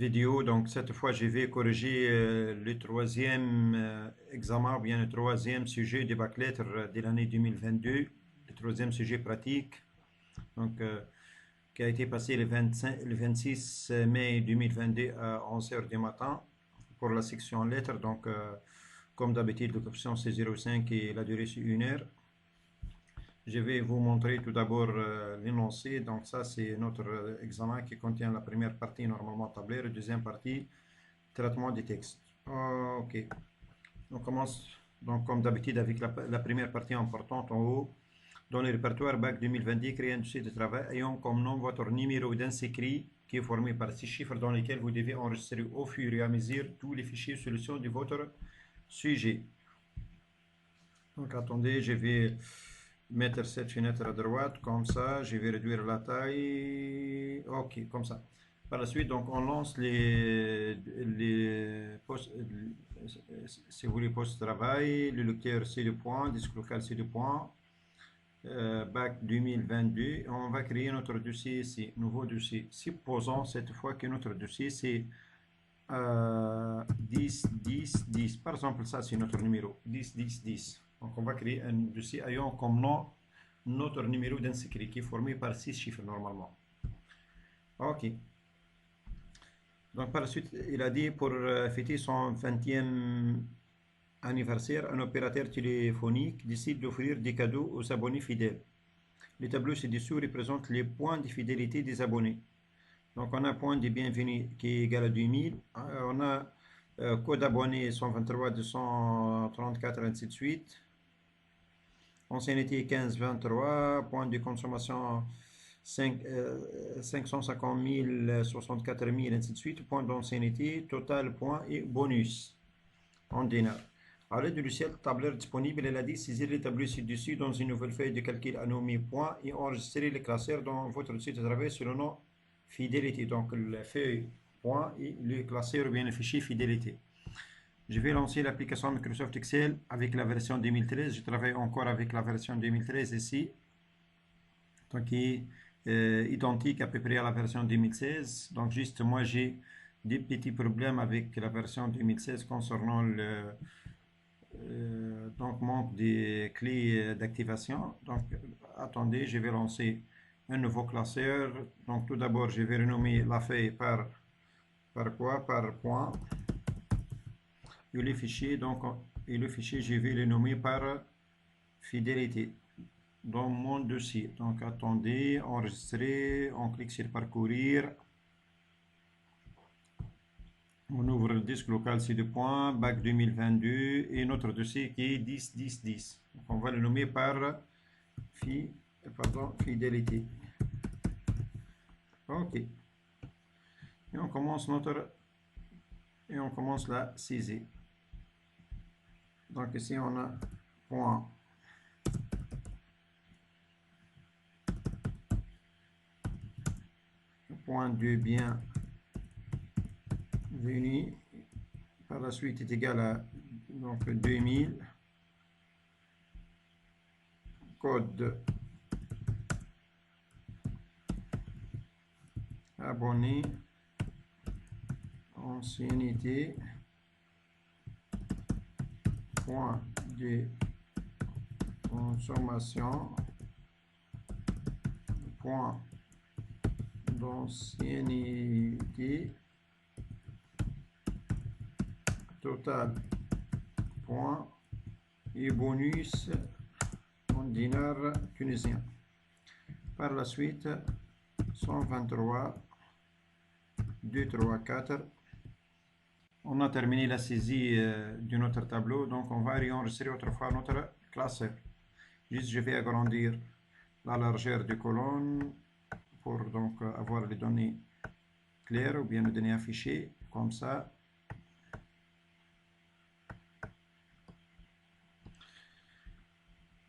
vidéo. Donc cette fois, je vais corriger le troisième examen, ou bien le troisième sujet du bac lettres de l'année 2022, le troisième sujet pratique, donc qui a été passé le 26 mai 2022 à 11 heures du matin pour la section lettres. Donc comme d'habitude, l'option c'est 0,5 et la durée c'est 1 heure. Je vais vous montrer tout d'abord l'énoncé. Donc ça, c'est notre examen qui contient la première partie normalement tablée, la deuxième partie, traitement des textes. Ok. On commence donc comme d'habitude avec la première partie importante en haut. Dans le répertoire BAC 2022, créez un dossier de travail ayant comme nom votre numéro d'inscrit qui est formé par 6 chiffres dans lesquels vous devez enregistrer au fur et à mesure tous les fichiers solutions de votre sujet. Donc attendez, je vais mettre cette fenêtre à droite, comme ça, je vais réduire la taille, ok, comme ça. Par la suite, donc on lance les postes, si vous voulez, post-travail, le lecteur c'est le point, disque local c'est le point, BAC 2022, on va créer notre dossier ici, nouveau dossier. Supposons cette fois que notre dossier c'est 10, 10, 10, par exemple, ça c'est notre numéro, 10, 10, 10. Donc on va créer un dossier ayant comme nom notre numéro d'inscrit qui est formé par 6 chiffres normalement. Ok. Donc par la suite, il a dit pour fêter son 20e anniversaire, un opérateur téléphonique décide d'offrir des cadeaux aux abonnés fidèles. Les tableaux ci-dessous représentent les points de fidélité des abonnés. Donc on a un point de bienvenue qui est égal à 2000. On a code abonné 123 234 ainsi de suite. Ancienneté 15-23, point de consommation 550 000, 64 000, ainsi de suite. Point d'ancienneté, total, point et bonus en dinar. À l'aide du logiciel tableur disponible, elle a dit saisir les tableaux ci-dessus dans une nouvelle feuille de calcul à nommer point et enregistrer les classeurs dans votre dossier de travail sur le nom fidélité. Donc la feuille point et le classeur ou bien le fichier fidélité. Je vais lancer l'application Microsoft Excel avec la version 2013. Je travaille encore avec la version 2013 ici. Donc, qui est identique à peu près à la version 2016. Donc, juste moi, j'ai des petits problèmes avec la version 2016 concernant le donc manque des clés d'activation. Donc, attendez, je vais lancer un nouveau classeur. Donc, tout d'abord, je vais renommer la feuille par quoi? Par point. Et le fichier, donc, je vais le nommer par fidélité dans mon dossier. Donc, attendez, enregistrer, on clique sur parcourir. On ouvre le disque local C2, BAC 2022 et notre dossier qui est 10, 10, 10. Donc, on va le nommer par fidélité. OK. Et on commence la saisie. Donc ici on a point de bienvenue par la suite est égal à donc 2000 code abonné ancienneté point de consommation, point d'ancienneté, total, point et bonus en dinar tunisien. Par la suite, 123, 2, 3, 4. On a terminé la saisie de notre tableau, donc on va réenregistrer autrefois notre classeur. Juste, je vais agrandir la largeur des colonnes pour donc avoir les données claires ou bien les données affichées, comme ça.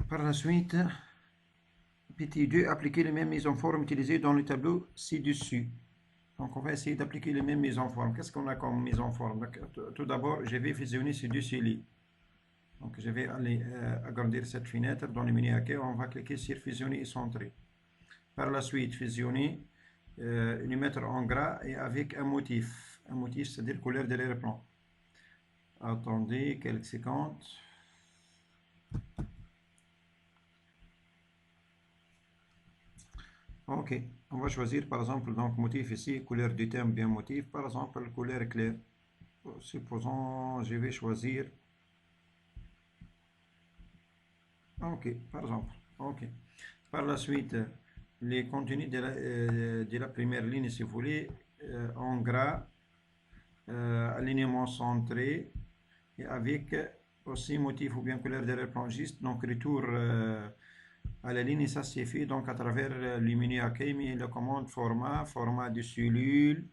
Par la suite, petit 2, appliquer les mêmes mises en forme utilisées dans le tableau ci-dessus. Donc, on va essayer d'appliquer les mêmes mises en forme. Qu'est-ce qu'on a comme mise en forme? Tout d'abord, je vais fusionner ces dossiers-là. Donc, je vais aller agrandir cette fenêtre dans le menu accueil. On va cliquer sur fusionner et centrer. Par la suite, fusionner, le mettre en gras et avec un motif. Un motif, c'est-à-dire couleur de l'arrière-plan. Attendez quelques secondes. Ok, on va choisir par exemple donc motif ici, couleur du thème bien motif, par exemple couleur claire. Supposons je vais choisir. Ok, par exemple. Ok. Par la suite, les contenus de la première ligne, si vous voulez, en gras, alignement centré, et avec aussi motif ou bien couleur d'arrière-plan juste, donc retour à la ligne, ça c'est fait donc à travers le menu accueil, mais la commande format de cellule,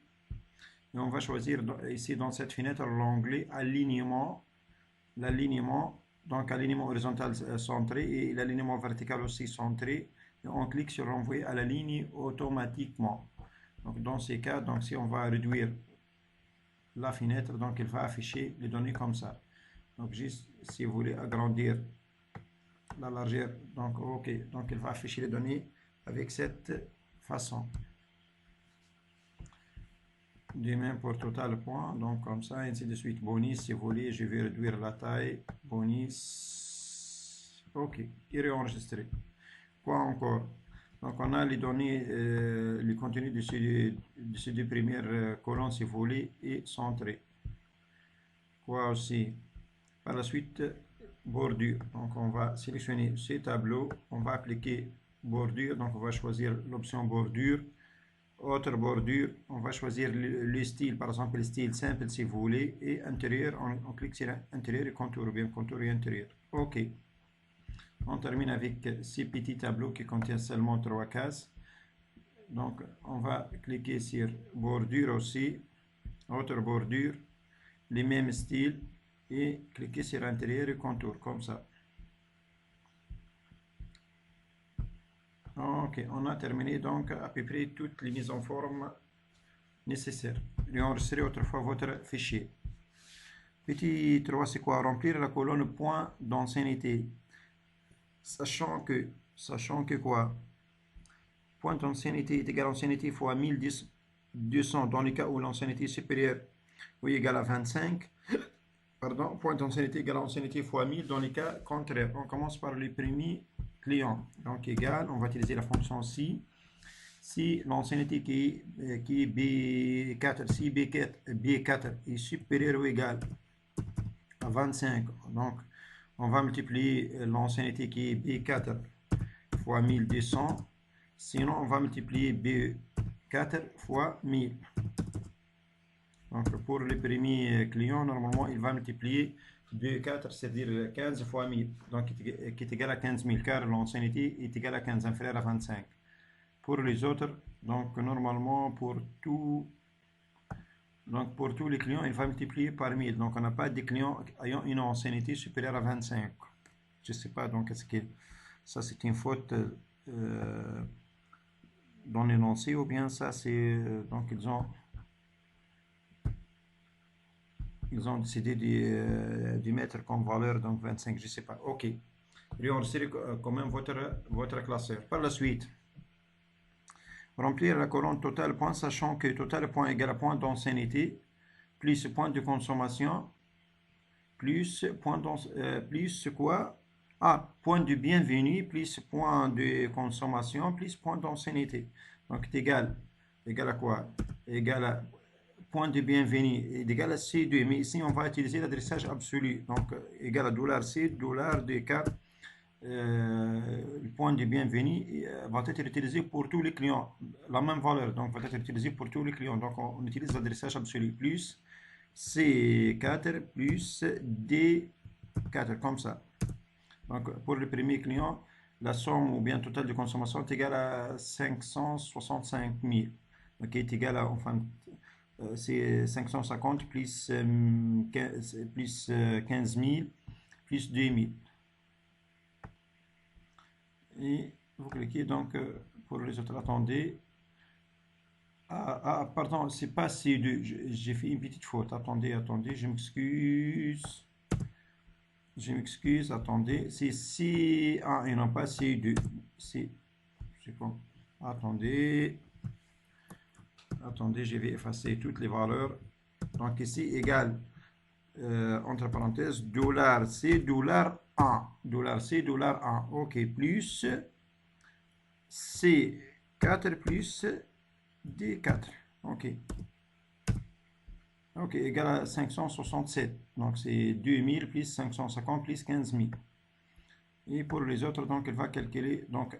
et on va choisir ici dans cette fenêtre l'onglet alignement, l'alignement, donc alignement horizontal centré et l'alignement vertical aussi centré, et on clique sur renvoyer à la ligne automatiquement. Donc dans ces cas, donc si on va réduire la fenêtre, donc il va afficher les données comme ça. Donc juste si vous voulez agrandir la largeur, donc ok, donc il va afficher les données avec cette façon. De même pour total point, donc comme ça, ainsi de suite. Bonus, si vous voulez, je vais réduire la taille. Bonus, ok, et réenregistrer. Quoi encore? Donc on a les données, le contenu de ces deux premières colonnes, si vous voulez, et centré. Quoi aussi? Par la suite, bordure. Donc on va sélectionner ces tableaux, on va appliquer bordure, donc on va choisir l'option bordure. Autre bordure, on va choisir le style, par exemple le style simple si vous voulez, et intérieur, on clique sur intérieur et contour, ou bien contour et intérieur. Ok. On termine avec ces petits tableaux qui contiennent seulement 3 cases. Donc on va cliquer sur bordure aussi, autre bordure, les mêmes styles, et cliquer sur intérieur et contour, comme ça. Ok, on a terminé donc à peu près toutes les mises en forme nécessaires. Réenregistrer autrefois votre fichier. Petit 3, c'est quoi? Remplir la colonne point d'ancienneté. Sachant que quoi? Point d'ancienneté est égal à ancienneté fois 1200 dans le cas où l'ancienneté est supérieure ou égale à 25. Pardon, point d'ancienneté égale à ancienneté fois 1000 dans les cas contraires. On commence par le premier client. Donc égal, on va utiliser la fonction si l'ancienneté qui est B4, si B4 est supérieur ou égal à 25, donc on va multiplier l'ancienneté qui est B4 fois 1200, sinon on va multiplier B4 fois 1000. Donc pour le premier client, normalement il va multiplier B4, c'est-à-dire 15 fois 1000, donc qui est égal à 15 000, car l'ancienneté est égale à 15, inférieur à 25. Pour les autres, donc normalement pour tous les clients, il va multiplier par 1000. Donc on n'a pas de clients ayant une ancienneté supérieure à 25. Je ne sais pas, donc est-ce que ça c'est une faute dans l'énoncé, ou bien ça c'est donc ils ont décidé de mettre comme valeur donc 25, je ne sais pas. Ok, réenregistrer quand même votre classeur. Par la suite, remplir la colonne total point, sachant que total point égale à point d'ancienneté plus point de consommation plus plus quoi? Ah, point de bienvenue plus point de consommation plus point d'ancienneté. Donc c'est égal à quoi? Égal à point de bienvenue est égal à C2, mais ici on va utiliser l'adressage absolu, donc égal à $C, $, le point de bienvenue va être utilisé pour tous les clients, la même valeur, donc va être utilisé pour tous les clients, donc on utilise l'adressage absolu, plus C4 plus D4, comme ça. Donc pour le premier client, la somme ou bien totale de consommation est égale à 565 000, donc est égale à, enfin, c'est 550 plus 15 000 plus 2000. Et vous cliquez donc pour les autres. Attendez. Pardon, c'est pas C2. J'ai fait une petite faute. Attendez, je m'excuse. Attendez. C'est C1 et non pas C2. C'est bon. Attendez, je vais effacer toutes les valeurs. Donc ici, égal, entre parenthèses, dollar C, dollar 1. Dollar C, dollar 1. OK, plus C4 plus D4. OK. OK, égal à 567. Donc c'est 2000 plus 550 plus 15 000. Et pour les autres, donc il va calculer. Donc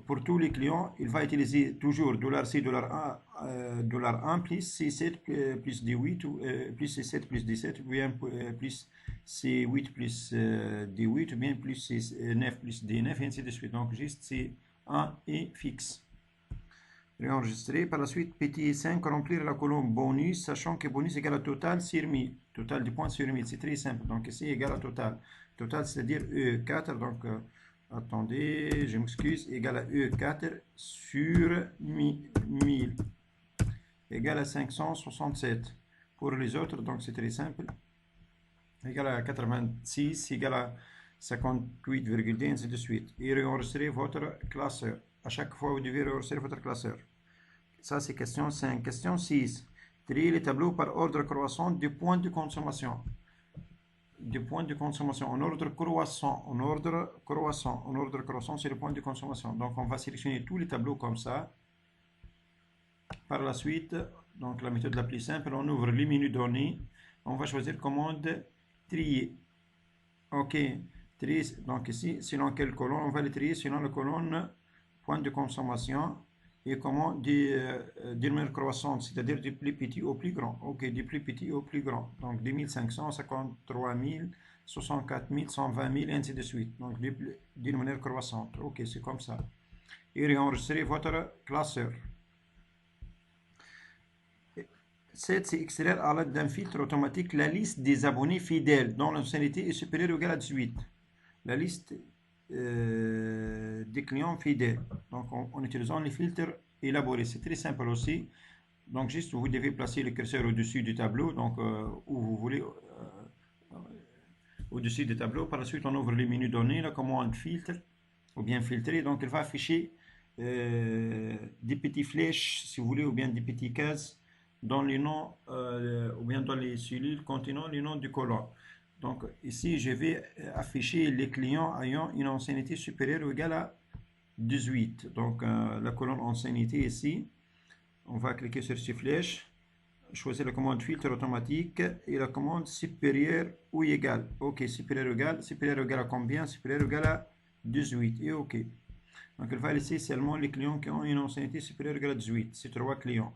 pour tous les clients, il va utiliser toujours $C, $1 plus C7 plus D8 ou plus C7 plus D7 ou bien plus C8 plus D8 ou bien plus C9 plus D9 et ainsi de suite. Donc juste C1 est fixe. Réenregistrer. Par la suite, petit 5, remplir la colonne bonus, sachant que bonus égale à total sur 1000. Total du point sur 1000, c'est très simple. Donc ici, égal à total. Total, c'est-à-dire E4. Donc, attendez, je m'excuse, égal à E4 sur 1000. Égal à 567. Pour les autres, donc c'est très simple. Égal à 86, égal à 58,2, ainsi de suite. Et réenregistrer votre classeur. À chaque fois, vous devez réenregistrer votre classeur. Ça, c'est question 5. Question 6. Trier les tableaux par ordre croissant du point de consommation. Du point de consommation en ordre croissant. En ordre croissant. En ordre croissant, c'est le point de consommation. Donc, on va sélectionner tous les tableaux comme ça. Par la suite, donc la méthode la plus simple, on ouvre les menus données. On va choisir commande trier. OK. Trier, donc ici, selon quelle colonne, on va les trier selon la colonne point de consommation. Et comment d'une manière croissante, c'est-à-dire du plus petit au plus grand. OK, du plus petit au plus grand. Donc 2500, 53 000, 64 000, 120 000, et ainsi de suite. Donc d'une manière croissante. OK, c'est comme ça. Et réenregistrer votre classeur. 7, c'est extraire à l'aide d'un filtre automatique la liste des abonnés fidèles dont l'ancienneté est supérieure ou égale à 18. La liste des clients fidèles. Donc en utilisant les filtres élaborés. C'est très simple aussi. Donc juste vous devez placer le curseur au-dessus du tableau, donc où vous voulez, au-dessus du tableau. Par la suite, on ouvre les menus données, la commande filtre, ou bien filtrer. Donc il va afficher des petites flèches, si vous voulez, ou bien des petites cases dans les noms, ou bien dans les cellules contenant les noms du colonne. Donc ici, je vais afficher les clients ayant une ancienneté supérieure ou égale à 18. Donc la colonne ancienneté ici, on va cliquer sur ces flèches, choisir la commande filtre automatique et la commande supérieure ou égale. OK, supérieur ou égal à combien? Supérieur ou égal à 18 et OK. Donc il va laisser seulement les clients qui ont une ancienneté supérieure ou égale à 18. C'est 3 clients.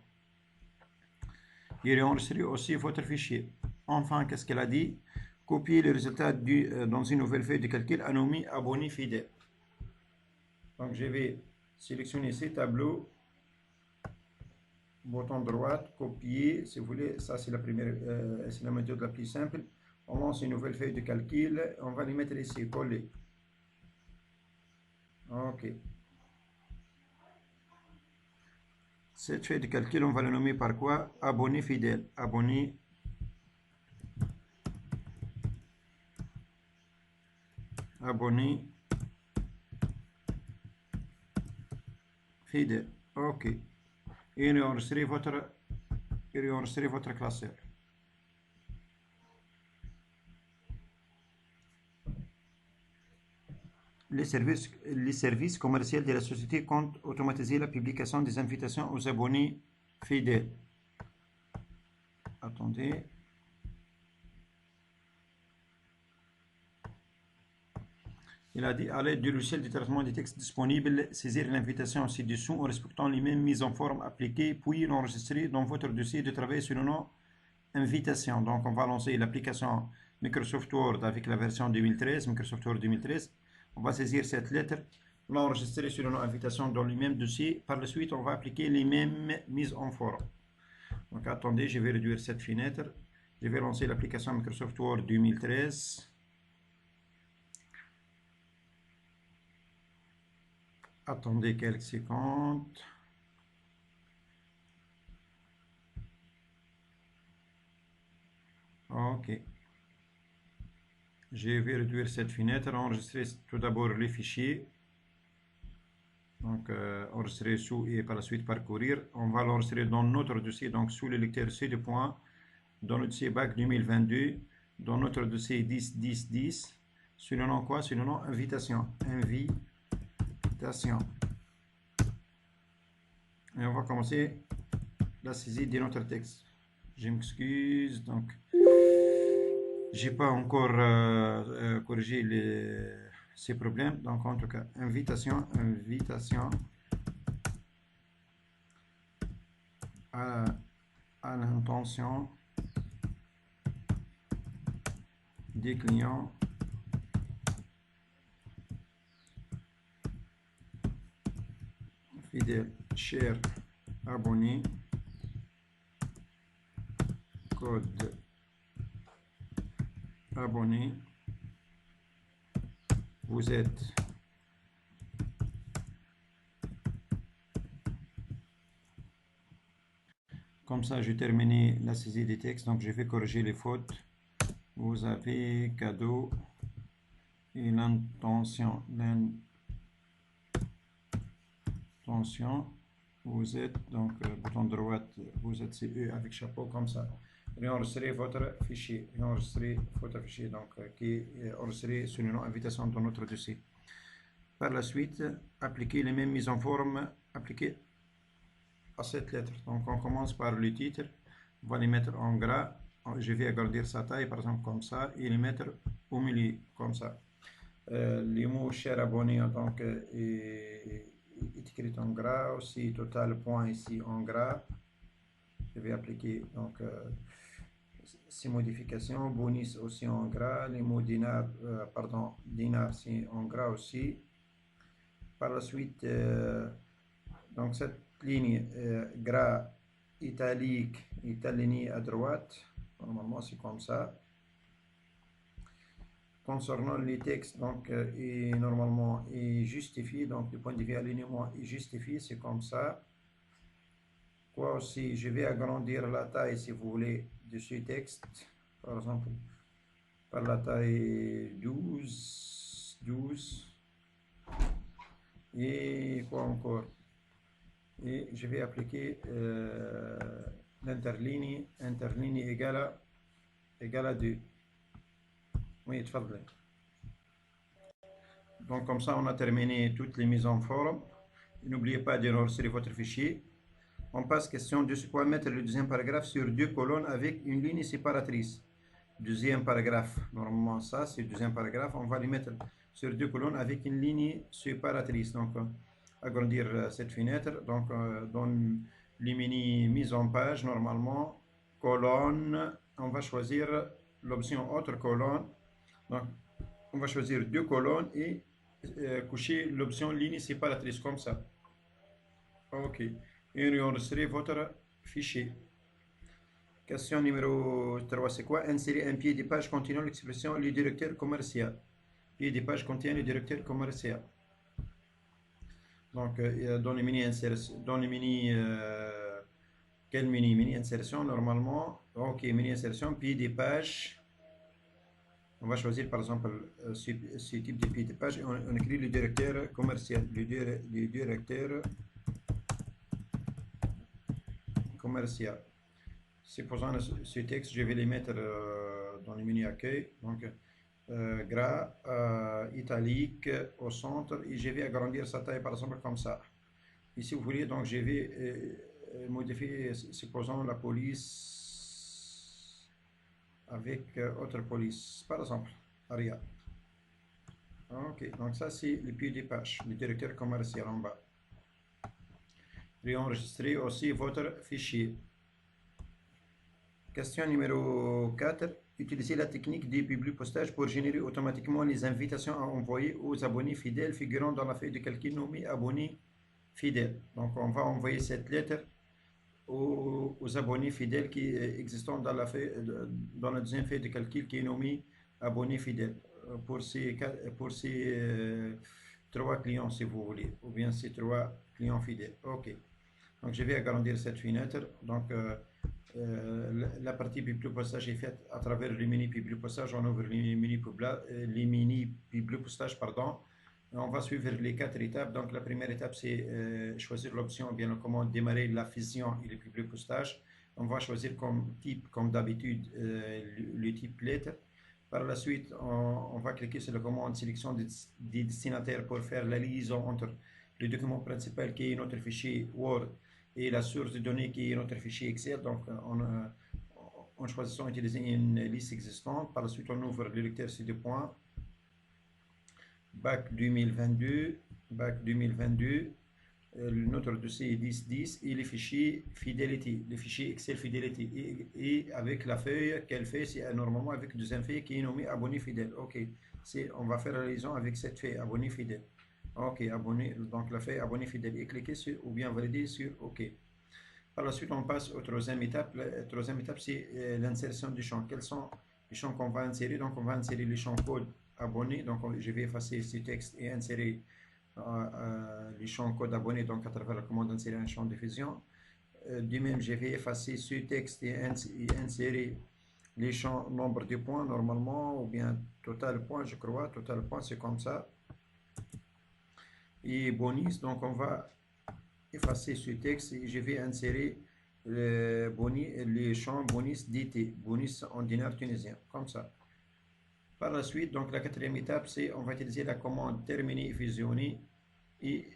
Et réenregistrer aussi votre fichier. Enfin, qu'est-ce qu'elle a dit? Copier les résultats dans une nouvelle feuille de calcul nommée abonné fidèle. Donc je vais sélectionner ces tableaux, bouton droit, copier, si vous voulez, ça c'est la première, c'est la méthode la plus simple. On lance une nouvelle feuille de calcul, on va les mettre ici, coller. OK. Cette feuille de calcul, on va la nommer par quoi? Abonné fidèle. Abonné fidèle. OK. Et réenregistrer votre classeur. Les services commerciaux de la société comptent automatiser la publication des invitations aux abonnés fidèles. Attendez. Il a dit à l'aide du logiciel de traitement des textes disponible, saisir l'invitation ci-dessous en respectant les mêmes mises en forme appliquées, puis l'enregistrer dans votre dossier de travail sur le nom invitation. Donc on va lancer l'application Microsoft Word avec la version 2013, Microsoft Word 2013. On va saisir cette lettre, l'enregistrer sur le nom invitation dans le même dossier. Par la suite, on va appliquer les mêmes mises en forme. Donc attendez, je vais réduire cette fenêtre. Je vais lancer l'application Microsoft Word 2013. Attendez quelques secondes. OK. Je vais réduire cette fenêtre, enregistrer tout d'abord les fichiers. Donc, enregistrer sous et par la suite parcourir. On va l'enregistrer dans notre dossier, donc sous le lecteur C2. dans le dossier bac 2022, dans notre dossier 10, 10, 10, sur le nom quoi? Sur le nom invitation. Invitation. Et on va commencer la saisie de notre texte. Je m'excuse, donc j'ai pas encore corrigé ces problèmes. Donc en tout cas, invitation à l'intention des clients fidèles, chers abonnés, code abonné, vous êtes comme ça. J'ai terminé la saisie des textes, donc je vais corriger les fautes. Vous avez cadeau et l'intention, vous êtes donc bouton droite, vous êtes CE avec chapeau comme ça. Réenregistrer votre fichier, donc qui est enregistré sur le nom invitation dans notre dossier. Par la suite, appliquer les mêmes mises en forme appliquées à cette lettre. Donc on commence par le titre, on va les mettre en gras. Je vais agrandir sa taille par exemple comme ça et les mettre au milieu comme ça. Les mots cher abonné donc écrit en gras, aussi total point ici en gras. Je vais appliquer donc ces modifications. Bonus aussi en gras, les mots dinar, dinar c'est en gras aussi. Par la suite, donc cette ligne gras italique, italienne à droite, normalement c'est comme ça. Concernant les textes, donc normalement est justifié, donc du point de vue alignement est justifié, c'est comme ça. Quoi aussi, je vais agrandir la taille si vous voulez de ce texte, par exemple par la taille 12, et quoi encore, et je vais appliquer l'interligne égale à 2. Oui, تفضل. Donc comme ça on a terminé toutes les mises en forme. N'oubliez pas d'enregistrer votre fichier. On passe question de ce quoi mettre le deuxième paragraphe sur 2 colonnes avec une ligne séparatrice. Deuxième paragraphe, normalement ça c'est le deuxième paragraphe, on va les mettre sur 2 colonnes avec une ligne séparatrice. Donc agrandir cette fenêtre, donc dans les mini mise en page, normalement colonne, on va choisir l'option autre colonne. Donc on va choisir 2 colonnes et coucher l'option ligne séparatrice comme ça. Ok, et enregistrer votre fichier. Question numéro 3, c'est quoi? Insérer un pied de page contenant l'expression le directeur commercial. Pied de page contient le directeur commercial. Donc dans les mini insertion, dans les mini quel mini insertion normalement? Ok, mini insertion, pied de page. On va choisir par exemple ce type de pied de page et on écrit le directeur commercial. Le directeur commercial. Supposons ce texte, je vais les mettre dans le menu accueil. Donc gras, italique au centre et je vais agrandir sa taille par exemple comme ça. Et si vous voulez, donc je vais modifier, supposons la police avec autre police, par exemple, Aria. Ok, donc ça c'est le pied des pages, le directeur commercial en bas. Réenregistrer aussi votre fichier. Question numéro 4. Utilisez la technique des publipostage pour générer automatiquement les invitations à envoyer aux abonnés fidèles figurant dans la feuille de calcul nommée abonnés fidèles. Donc on va envoyer cette lettre aux abonnés fidèles qui existent dans la deuxième feuille de calcul qui est nommée abonnés fidèles. Pour ces 3 clients si vous voulez, ou bien ces 3 clients fidèles. Ok. Donc je vais agrandir cette fenêtre. Donc la partie publipostage est faite à travers le mini publipostage. On ouvre les mini publipostage, pardon. On va suivre les 4 étapes. Donc la première étape c'est choisir l'option, bien comment démarrer la fusion et le publipostage. On va choisir comme type, comme d'habitude, le type lettre. Par la suite, on va cliquer sur la commande sélection des destinataires pour faire la liaison entre le document principal qui est notre fichier Word et la source de données qui est notre fichier Excel. Donc, en choisissant d'utiliser une liste existante. Par la suite, on ouvre le lecteur C2 points. Bac 2022, notre dossier 1010 et les fichiers Fidelity, les fichiers Excel Fidelity. Et avec la feuille qu'elle fait, c'est normalement avec deuxième feuille qui est nommée abonné fidèle. Ok, on va faire la liaison avec cette feuille abonné fidèle. Ok, abonné, donc la feuille abonné fidèle. Et cliquez sur ou bien valider sur OK. Par la suite, on passe aux troisième étape. La troisième étape, c'est l'insertion du champ. Quels sont les champs qu'on va insérer? Donc, on va insérer les champs code abonné. Donc, je vais effacer ce texte et insérer les champs code abonné, donc à travers la commande insérer un champ de fusion. De même, je vais effacer ce texte et insérer les champs nombre de points normalement, ou bien total point, je crois. Total point, c'est comme ça. Et bonus, donc on va effacer ce texte et je vais insérer les champs bonus DT, bonus en dinar tunisien, comme ça. Par la suite, donc la quatrième étape, c'est on va utiliser la commande terminer et fusionner et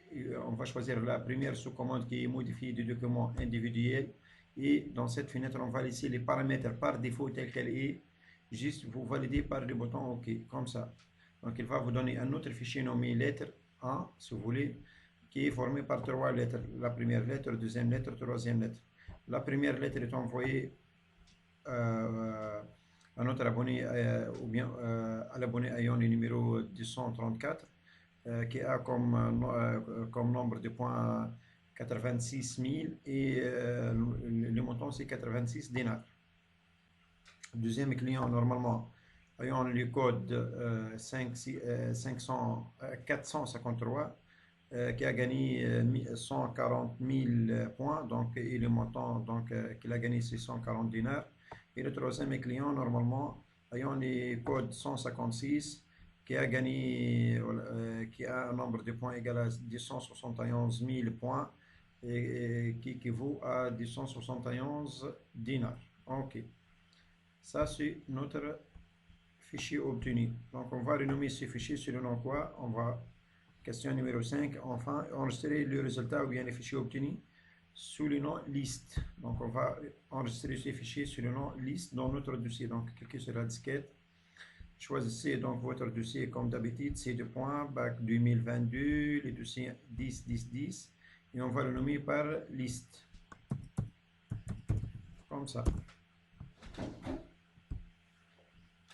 on va choisir la première sous-commande qui est modifier du document individuel et dans cette fenêtre, on va laisser les paramètres par défaut tel qu'elle est, juste vous valider par le bouton OK, comme ça. Donc il va vous donner un autre fichier nommé lettre 1, si vous voulez, qui est formé par 3 lettres. La première lettre, deuxième lettre, troisième lettre. La première lettre est envoyée à notre abonné ou bien à l'abonné ayant le numéro 234 qui a comme nombre de points 86 000 et le montant c'est 86 dinars. Deuxième client normalement ayant le code 453 qui a gagné 140 000 points donc, et le montant qu'il a gagné c'est 140 dinars. Et le troisième client, normalement, ayant le code 156, qui a gagné, qui a un nombre de points égal à 271 000 points, et qui équivaut à 271 dinars. Ok. Ça, c'est notre fichier obtenu. Donc, on va renommer ce fichier sur le nom quoi? On va, question numéro 5, enfin, enregistrer le résultat ou bien les fichiers obtenus sous le nom liste. Donc on va enregistrer ces fichiers sous le nom liste dans notre dossier. Donc cliquez sur la disquette, choisissez donc votre dossier comme d'habitude, C2 points, bac 2022, le dossier 10 et on va le nommer par liste. Comme ça.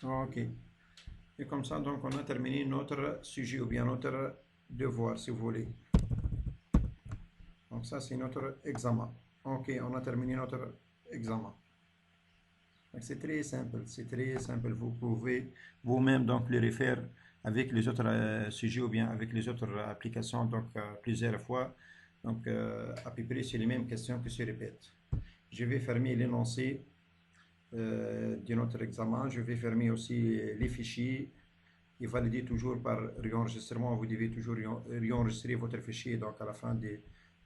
Ok. Et comme ça, donc on a terminé notre sujet ou bien notre devoir si vous voulez. Donc ça c'est notre examen. Ok, on a terminé notre examen. C'est très simple, c'est très simple. Vous pouvez vous-même donc le refaire avec les autres sujets ou bien avec les autres applications donc plusieurs fois. Donc à peu près c'est les mêmes questions qui se répètent. Je vais fermer l'énoncé de notre examen. Je vais fermer aussi les fichiers et valider toujours par réenregistrement. Vous devez toujours réenregistrer votre fichier donc à la fin de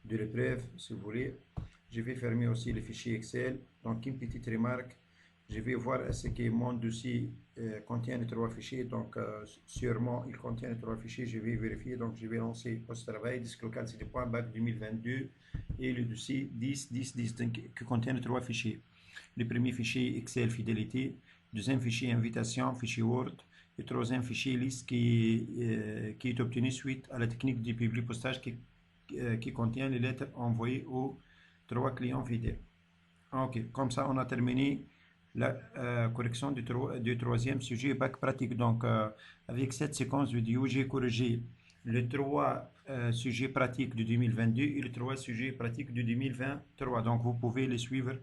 l'épreuve si vous voulez. Je vais fermer aussi les fichiers Excel. Donc une petite remarque, je vais voir est-ce que mon dossier contient les 3 fichiers. Donc sûrement il contient les 3 fichiers. Je vais vérifier. Donc je vais lancer post travail, disque local CD.bac 2022 et le dossier 10 qui contient les 3 fichiers. Le premier fichier Excel Fidélité, deuxième fichier Invitation, fichier Word, et troisième fichier liste qui est obtenu suite à la technique du public postage qui contient les lettres envoyées aux 3 clients fidèles. Ok, comme ça on a terminé la correction du troisième sujet bac pratique. Donc avec cette séquence vidéo, j'ai corrigé les 3 sujets pratiques de 2022 et les 3 sujets pratiques de 2023. Donc vous pouvez les suivre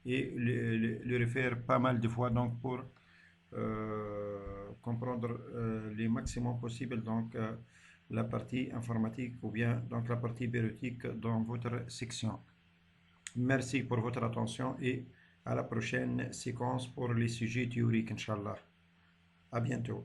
et le refaire pas mal de fois donc pour comprendre le maximum possible donc la partie informatique ou bien donc la partie bureautique dans votre section. Merci pour votre attention et à la prochaine séquence pour les sujets théoriques, Inch'Allah. À bientôt.